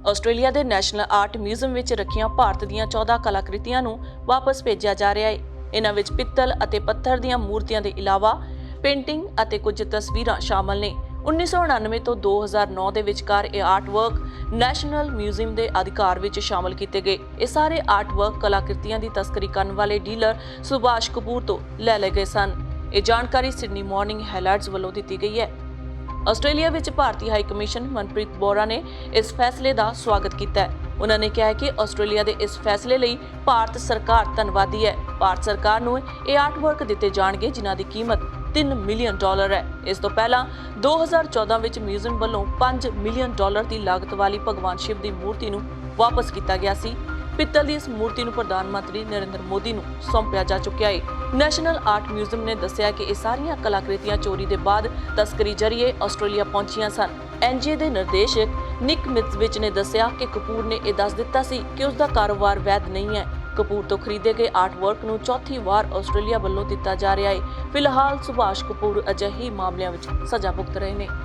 Australia ਦੇ national art museum ਵਿੱਚ ਰੱਖੀਆਂ ਭਾਰਤ ਦੀਆਂ 14 ਕਲਾਕ੍ਰਿਤੀਆਂ ਨੂੰ ਵਾਪਸ ਭੇਜਿਆ ਜਾ ਰਿਹਾ ਹੈ। ਇਹਨਾਂ ਵਿੱਚ ਪਿੱਤਲ ਅਤੇ ਪੱਥਰ ਦੀਆਂ ਮੂਰਤੀਆਂ ਦੇ ਇਲਾਵਾ ਪੇਂਟਿੰਗ ਅਤੇ ਕੁਝ ਤਸਵੀਰਾਂ ਸ਼ਾਮਲ ਨੇ। 1999 ਤੋਂ 2009 ਦੇ ਵਿਚਕਾਰ ਇਹ ਆਰਟ ਵਰਕ ਨੈਸ਼ਨਲ ਮਿਊਜ਼ੀਅਮ ਦੇ ਅਧਿਕਾਰ ਵਿੱਚ ਸ਼ਾਮਲ ਕੀਤੇ ਗਏ। ਇਹ ਸਾਰੇ ਆਰਟ ਵਰਕ ਕਲਾਕ੍ਰਿਤੀਆਂ ਦੀ ਤਸਕਰੀ ਕਰਨ ਵਾਲੇ ਡੀਲਰ ਸੁਭਾਸ਼ ਕਪੂਰ ਤੋਂ ਲੈ ਲਏ ਗਏ ਸਨ। ਇਹ ਜਾਣਕਾਰੀ ਸਿਡਨੀ ਮਾਰਨਿੰਗ ਹੈਰਾਲਡ ਵੱਲੋਂ ਦਿੱਤੀ ਗਈ ਹੈ। ਆਸਟ੍ਰੇਲੀਆ ਵਿੱਚ ਭਾਰਤੀ ਹਾਈ ਕਮਿਸ਼ਨ ਮਨਪ੍ਰੀਤ ਬੋਰਾ ਨੇ ਇਸ ਫੈਸਲੇ ਦਾ ਸਵਾਗਤ ਕੀਤਾ ਹੈ। ਉਹਨਾਂ ਨੇ ਕਿਹਾ ਕਿ ਆਸਟ੍ਰੇਲੀਆ ਦੇ ਇਸ ਫੈਸਲੇ ਲਈ ਭਾਰਤ ਸਰਕਾਰ ਧੰਨਵਾਦੀ ਹੈ। ਭਾਰਤ ਸਰਕਾਰ ਨੂੰ ਇਹ ਆਰਟ ਵਰਕ ਦਿੱਤੇ ਜਾਣਗੇ ਜਿਨ੍ਹਾਂ ਦੀ ਕੀਮਤ $3 ਮਿਲੀਅਨ ਹੈ। ਇਸ ਤੋਂ ਪਹਿਲਾਂ 2014 ਵਿੱਚ ਮਿਊਜ਼ੀਅਮ ਵੱਲੋਂ $5 ਮਿਲੀਅਨ ਦੀ ਲਾਗਤ ਵਾਲੀ ਭਗਵਾਨ ਸ਼ਿਵ ਦੀ ਮੂਰਤੀ ਨੂੰ ਵਾਪਸ ਕੀਤਾ ਗਿਆ ਸੀ। ਪਿੱਤਲ ਦੀ ਇਸ ਮੂਰਤੀ ਨੂੰ ਪ੍ਰਧਾਨ ਮੰਤਰੀ ਨਰਿੰਦਰ ਮੋਦੀ ਨੂੰ ਸੌਂਪਿਆ ਜਾ ਚੁੱਕਿਆ ਹੈ। ਨੈਸ਼ਨਲ ਆਰਟ ਮਿਊਜ਼ੀਅਮ ਨੇ ਦੱਸਿਆ ਕਿ ਇਹ ਸਾਰੀਆਂ ਕਲਾਕ੍ਰਿਤੀਆਂ ਚੋਰੀ ਦੇ ਬਾਅਦ ਤਸਕਰੀ ਜ਼ਰੀਏ ਆਸਟ੍ਰੇਲੀਆ ਪਹੁੰਚੀਆਂ ਸਨ। ਐਨਜੀਏ ਦੇ ਨਿਰਦੇਸ਼ਕ ਨਿਕ ਮਿਟਜ਼ਵਿਚ ਨੇ ਦੱਸਿਆ ਕਿ ਕਪੂਰ ਨੇ ਇਹ ਦੱਸ ਦਿੱਤਾ ਸੀ ਕਿ ਉਸ ਦਾ ਕਾਰੋਬਾਰ ਵੈਧ ਨਹੀਂ ਹੈ। ਕਪੂਰ ਤੋਂ ਖਰੀਦੇ ਗਏ ਆਰਟ ਵਰਕ ਨੂੰ ਚੌਥੀ ਵਾਰ ਆਸਟ੍ਰੇਲੀਆ ਵੱਲੋਂ ਦਿੱਤਾ ਜਾ ਰਿਹਾ ਹੈ। ਫਿਲਹਾਲ ਸੁਭਾਸ਼ ਕਪੂਰ ਅਜਿਹੇ ਮਾਮਲਿਆਂ ਵਿੱਚ ਸਜ਼ਾ ਭੁਗਤ ਰਹੇ ਨੇ।